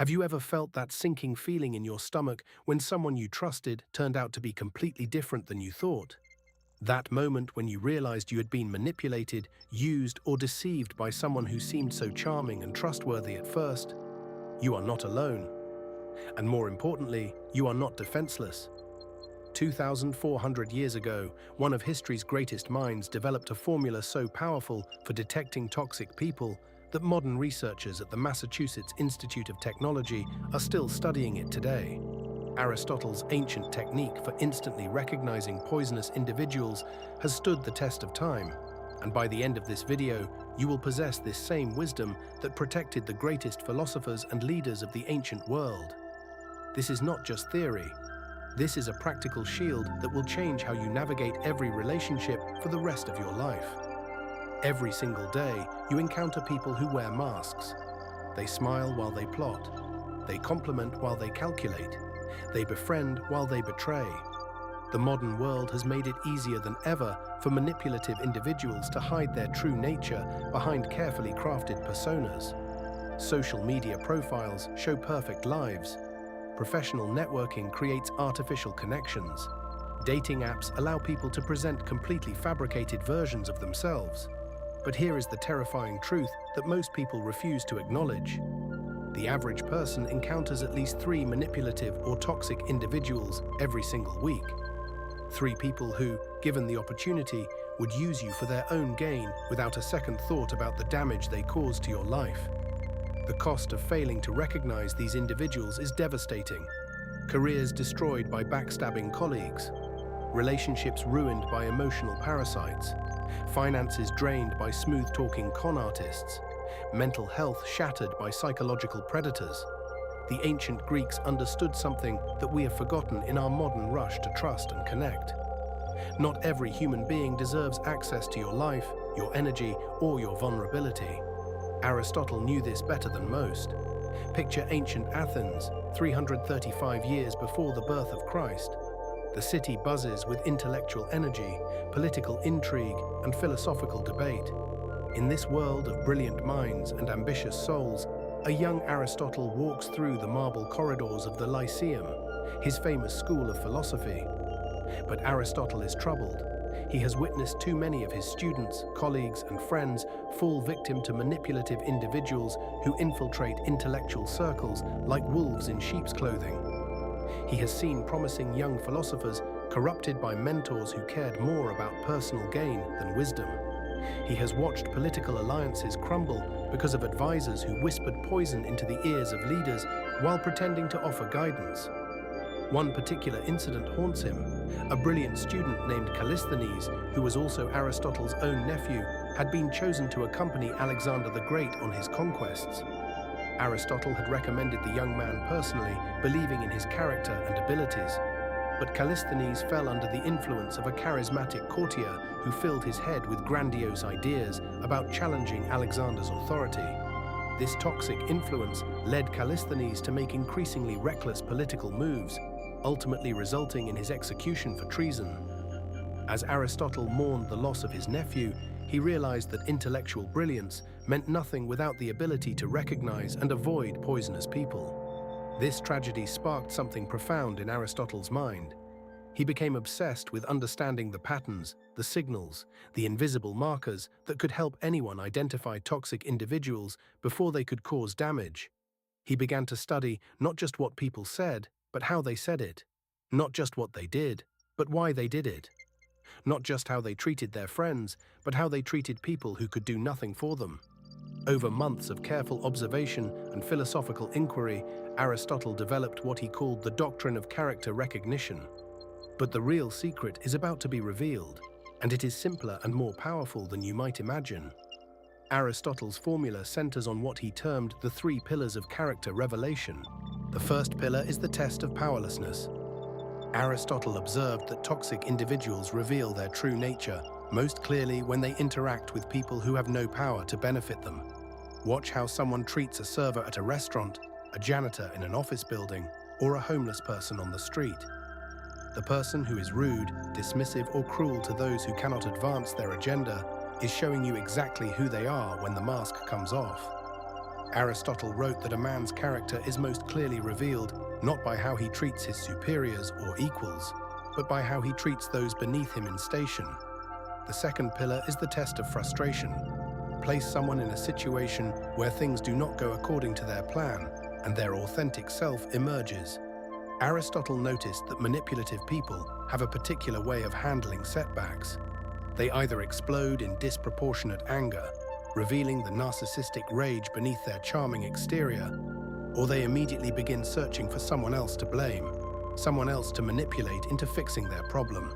Have you ever felt that sinking feeling in your stomach when someone you trusted turned out to be completely different than you thought? That moment when you realized you had been manipulated, used, or deceived by someone who seemed so charming and trustworthy at first? You are not alone. And more importantly, you are not defenseless. 2,400 years ago, one of history's greatest minds developed a formula so powerful for detecting toxic people that modern researchers at the Massachusetts Institute of Technology are still studying it today. Aristotle's ancient technique for instantly recognizing poisonous individuals has stood the test of time, and by the end of this video, you will possess this same wisdom that protected the greatest philosophers and leaders of the ancient world. This is not just theory. This is a practical shield that will change how you navigate every relationship for the rest of your life. Every single day, you encounter people who wear masks. They smile while they plot. They compliment while they calculate. They befriend while they betray. The modern world has made it easier than ever for manipulative individuals to hide their true nature behind carefully crafted personas. Social media profiles show perfect lives. Professional networking creates artificial connections. Dating apps allow people to present completely fabricated versions of themselves. But here is the terrifying truth that most people refuse to acknowledge. The average person encounters at least 3 manipulative or toxic individuals every single week. 3 people who, given the opportunity, would use you for their own gain without a second thought about the damage they cause to your life. The cost of failing to recognize these individuals is devastating. Careers destroyed by backstabbing colleagues. Relationships ruined by emotional parasites. Finances drained by smooth-talking con artists. Mental health shattered by psychological predators. The ancient Greeks understood something that we have forgotten in our modern rush to trust and connect. Not every human being deserves access to your life, your energy, or your vulnerability. Aristotle knew this better than most. Picture ancient Athens, 335 years before the birth of Christ. The city buzzes with intellectual energy, political intrigue, and philosophical debate. In this world of brilliant minds and ambitious souls, a young Aristotle walks through the marble corridors of the Lyceum, his famous school of philosophy. But Aristotle is troubled. He has witnessed too many of his students, colleagues, and friends fall victim to manipulative individuals who infiltrate intellectual circles like wolves in sheep's clothing. He has seen promising young philosophers corrupted by mentors who cared more about personal gain than wisdom. He has watched political alliances crumble because of advisors who whispered poison into the ears of leaders while pretending to offer guidance. One particular incident haunts him. A brilliant student named Callisthenes, who was also Aristotle's own nephew, had been chosen to accompany Alexander the Great on his conquests. Aristotle had recommended the young man personally, believing in his character and abilities. But Callisthenes fell under the influence of a charismatic courtier who filled his head with grandiose ideas about challenging Alexander's authority. This toxic influence led Callisthenes to make increasingly reckless political moves, ultimately resulting in his execution for treason. As Aristotle mourned the loss of his nephew, he realized that intellectual brilliance meant nothing without the ability to recognize and avoid poisonous people. This tragedy sparked something profound in Aristotle's mind. He became obsessed with understanding the patterns, the signals, the invisible markers that could help anyone identify toxic individuals before they could cause damage. He began to study not just what people said, but how they said it. Not just what they did, but why they did it. Not just how they treated their friends, but how they treated people who could do nothing for them. Over months of careful observation and philosophical inquiry, Aristotle developed what he called the doctrine of character recognition. But the real secret is about to be revealed, and it is simpler and more powerful than you might imagine. Aristotle's formula centers on what he termed the 3 pillars of character revelation. The first pillar is the test of powerlessness. Aristotle observed that toxic individuals reveal their true nature most clearly when they interact with people who have no power to benefit them. Watch how someone treats a server at a restaurant, a janitor in an office building, or a homeless person on the street. The person who is rude, dismissive, or cruel to those who cannot advance their agenda is showing you exactly who they are when the mask comes off. Aristotle wrote that a man's character is most clearly revealed not by how he treats his superiors or equals, but by how he treats those beneath him in station. The second pillar is the test of frustration. Place someone in a situation where things do not go according to their plan, and their authentic self emerges. Aristotle noticed that manipulative people have a particular way of handling setbacks. They either explode in disproportionate anger, revealing the narcissistic rage beneath their charming exterior, or they immediately begin searching for someone else to blame, someone else to manipulate into fixing their problem.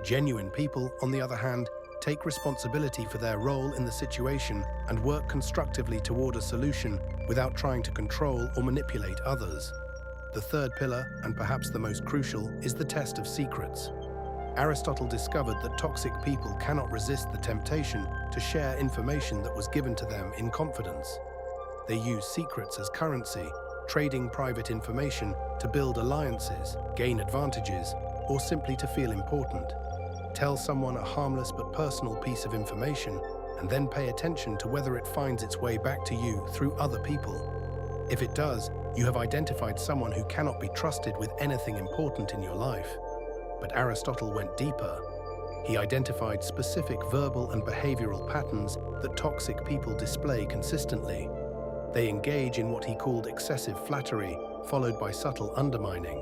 Genuine people, on the other hand, take responsibility for their role in the situation and work constructively toward a solution without trying to control or manipulate others. The third pillar, and perhaps the most crucial, is the test of secrets. Aristotle discovered that toxic people cannot resist the temptation to share information that was given to them in confidence. They use secrets as currency, trading private information to build alliances, gain advantages, or simply to feel important. Tell someone a harmless but personal piece of information, and then pay attention to whether it finds its way back to you through other people. If it does, you have identified someone who cannot be trusted with anything important in your life. But Aristotle went deeper. He identified specific verbal and behavioral patterns that toxic people display consistently. They engage in what he called excessive flattery, followed by subtle undermining.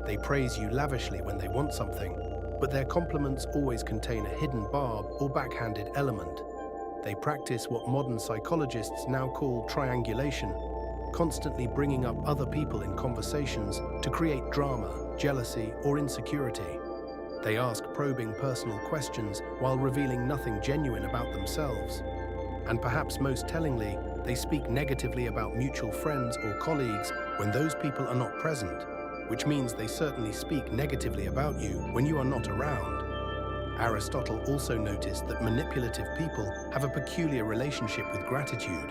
They praise you lavishly when they want something, but their compliments always contain a hidden barb or backhanded element. They practice what modern psychologists now call triangulation, constantly bringing up other people in conversations to create drama, jealousy, or insecurity. They ask probing personal questions while revealing nothing genuine about themselves. And perhaps most tellingly, they speak negatively about mutual friends or colleagues when those people are not present, which means they certainly speak negatively about you when you are not around. Aristotle also noticed that manipulative people have a peculiar relationship with gratitude.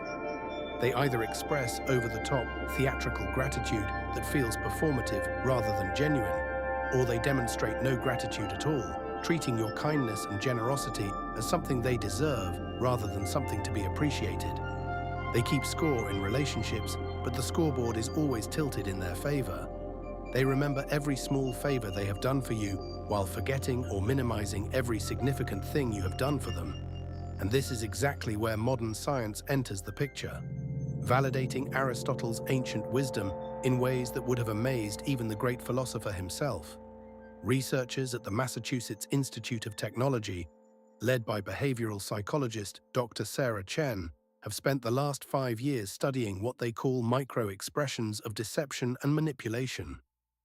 They either express over-the-top, theatrical gratitude that feels performative rather than genuine, or they demonstrate no gratitude at all, treating your kindness and generosity as something they deserve rather than something to be appreciated. They keep score in relationships, but the scoreboard is always tilted in their favor. They remember every small favor they have done for you while forgetting or minimizing every significant thing you have done for them. And this is exactly where modern science enters the picture, validating Aristotle's ancient wisdom in ways that would have amazed even the great philosopher himself. Researchers at the Massachusetts Institute of Technology, led by behavioral psychologist Dr. Sarah Chen, have spent the last 5 years studying what they call micro-expressions of deception and manipulation.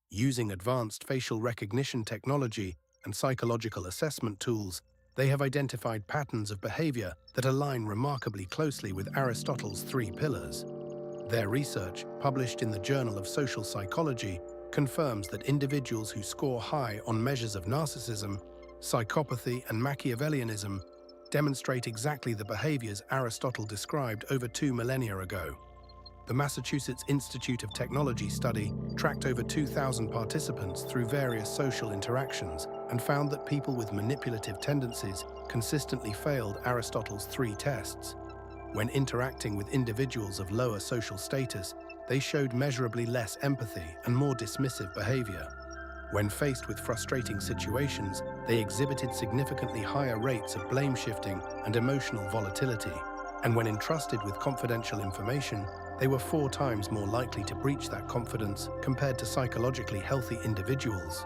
Using advanced facial recognition technology and psychological assessment tools, they have identified patterns of behavior that align remarkably closely with Aristotle's 3 pillars. Their research, published in the Journal of Social Psychology, confirms that individuals who score high on measures of narcissism, psychopathy, and Machiavellianism demonstrate exactly the behaviors Aristotle described over 2 millennia ago. The Massachusetts Institute of Technology study tracked over 2,000 participants through various social interactions and found that people with manipulative tendencies consistently failed Aristotle's 3 tests. When interacting with individuals of lower social status, they showed measurably less empathy and more dismissive behavior. When faced with frustrating situations, they exhibited significantly higher rates of blame shifting and emotional volatility. And when entrusted with confidential information, they were 4 times more likely to breach that confidence compared to psychologically healthy individuals.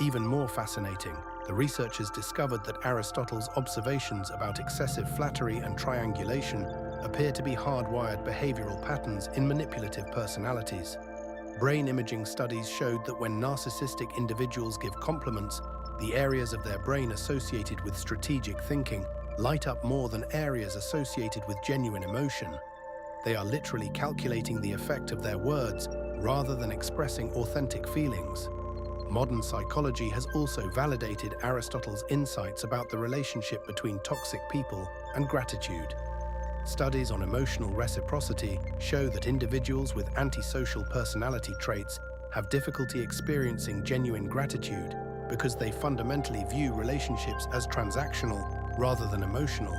Even more fascinating, the researchers discovered that Aristotle's observations about excessive flattery and triangulation appear to be hardwired behavioral patterns in manipulative personalities. Brain imaging studies showed that when narcissistic individuals give compliments, the areas of their brain associated with strategic thinking light up more than areas associated with genuine emotion. They are literally calculating the effect of their words rather than expressing authentic feelings. Modern psychology has also validated Aristotle's insights about the relationship between toxic people and gratitude. Studies on emotional reciprocity show that individuals with antisocial personality traits have difficulty experiencing genuine gratitude because they fundamentally view relationships as transactional rather than emotional.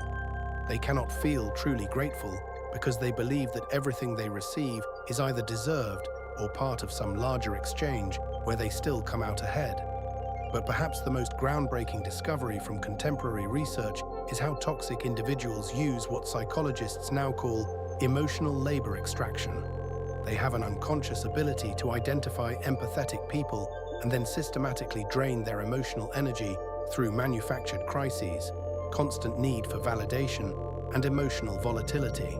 They cannot feel truly grateful because they believe that everything they receive is either deserved or part of some larger exchange where they still come out ahead. But perhaps the most groundbreaking discovery from contemporary research is how toxic individuals use what psychologists now call emotional labor extraction. They have an unconscious ability to identify empathetic people and then systematically drain their emotional energy through manufactured crises, constant need for validation, and emotional volatility.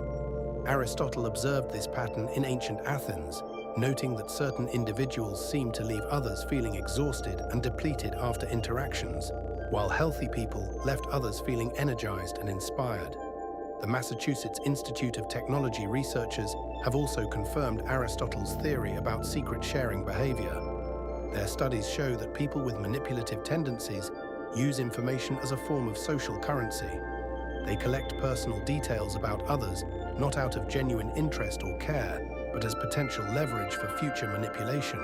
Aristotle observed this pattern in ancient Athens, noting that certain individuals seemed to leave others feeling exhausted and depleted after interactions, while healthy people left others feeling energized and inspired. The Massachusetts Institute of Technology researchers have also confirmed Aristotle's theory about secret sharing behavior. Their studies show that people with manipulative tendencies use information as a form of social currency. They collect personal details about others, not out of genuine interest or care, but as potential leverage for future manipulation.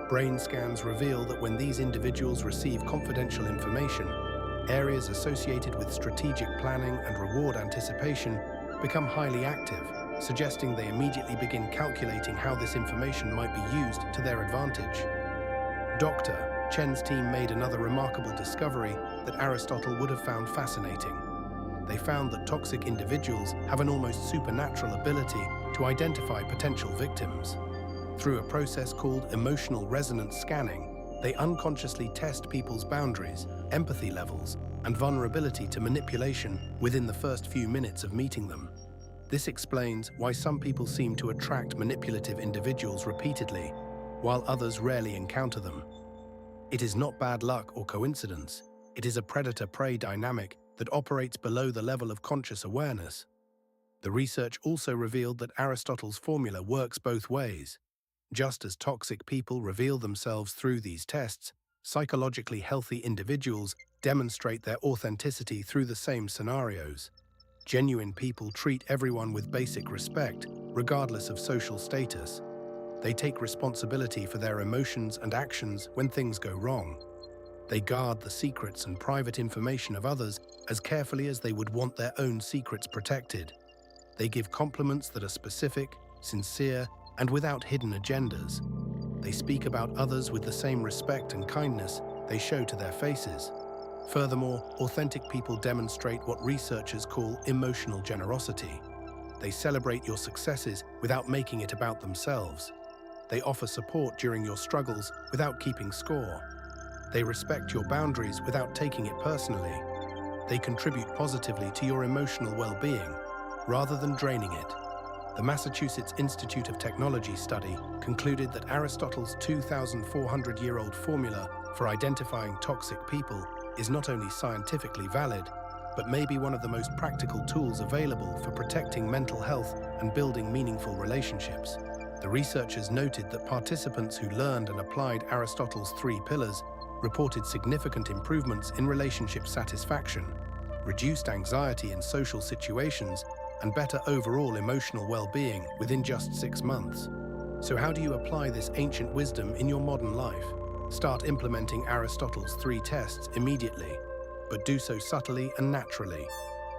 Brain scans reveal that when these individuals receive confidential information, areas associated with strategic planning and reward anticipation become highly active, suggesting they immediately begin calculating how this information might be used to their advantage. Dr. Chen's team made another remarkable discovery that Aristotle would have found fascinating. They found that toxic individuals have an almost supernatural ability to identify potential victims. Through a process called emotional resonance scanning, they unconsciously test people's boundaries, empathy levels, and vulnerability to manipulation within the first few minutes of meeting them. This explains why some people seem to attract manipulative individuals repeatedly, while others rarely encounter them. It is not bad luck or coincidence. It is a predator-prey dynamic that operates below the level of conscious awareness. The research also revealed that Aristotle's formula works both ways. Just as toxic people reveal themselves through these tests, psychologically healthy individuals demonstrate their authenticity through the same scenarios. Genuine people treat everyone with basic respect, regardless of social status. They take responsibility for their emotions and actions when things go wrong. They guard the secrets and private information of others as carefully as they would want their own secrets protected. They give compliments that are specific, sincere, and without hidden agendas. They speak about others with the same respect and kindness they show to their faces. Furthermore, authentic people demonstrate what researchers call emotional generosity. They celebrate your successes without making it about themselves. They offer support during your struggles without keeping score. They respect your boundaries without taking it personally. They contribute positively to your emotional well-being, rather than draining it. The Massachusetts Institute of Technology study concluded that Aristotle's 2,400-year-old formula for identifying toxic people is not only scientifically valid, but may be one of the most practical tools available for protecting mental health and building meaningful relationships. The researchers noted that participants who learned and applied Aristotle's 3 pillars reported significant improvements in relationship satisfaction, reduced anxiety in social situations, and better overall emotional well-being within just 6 months. So how do you apply this ancient wisdom in your modern life? Start implementing Aristotle's 3 tests immediately, but do so subtly and naturally.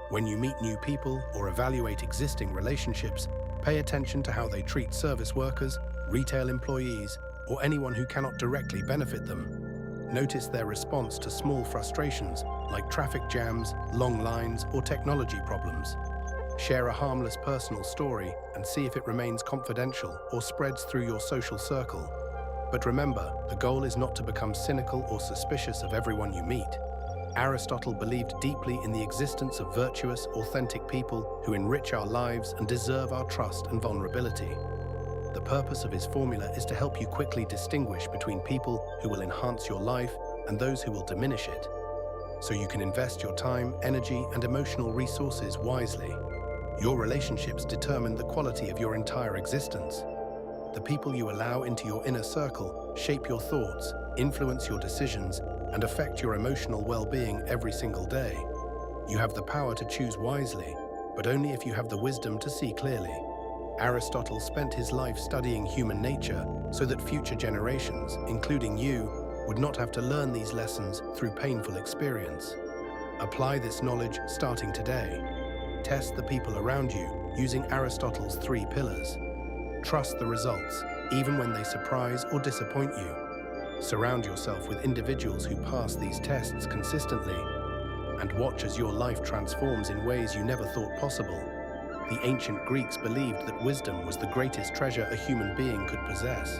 When you meet new people or evaluate existing relationships, pay attention to how they treat service workers, retail employees, or anyone who cannot directly benefit them. Notice their response to small frustrations like traffic jams, long lines, or technology problems. Share a harmless personal story and see if it remains confidential or spreads through your social circle. But remember, the goal is not to become cynical or suspicious of everyone you meet. Aristotle believed deeply in the existence of virtuous, authentic people who enrich our lives and deserve our trust and vulnerability. The purpose of his formula is to help you quickly distinguish between people who will enhance your life and those who will diminish it, so you can invest your time, energy, and emotional resources wisely. Your relationships determine the quality of your entire existence. The people you allow into your inner circle shape your thoughts, influence your decisions, and affect your emotional well-being every single day. You have the power to choose wisely, but only if you have the wisdom to see clearly. Aristotle spent his life studying human nature so that future generations, including you, would not have to learn these lessons through painful experience. Apply this knowledge starting today. Test the people around you using Aristotle's 3 pillars. Trust the results, even when they surprise or disappoint you. Surround yourself with individuals who pass these tests consistently, and watch as your life transforms in ways you never thought possible. The ancient Greeks believed that wisdom was the greatest treasure a human being could possess.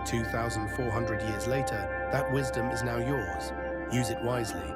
2,400 years later, that wisdom is now yours. Use it wisely,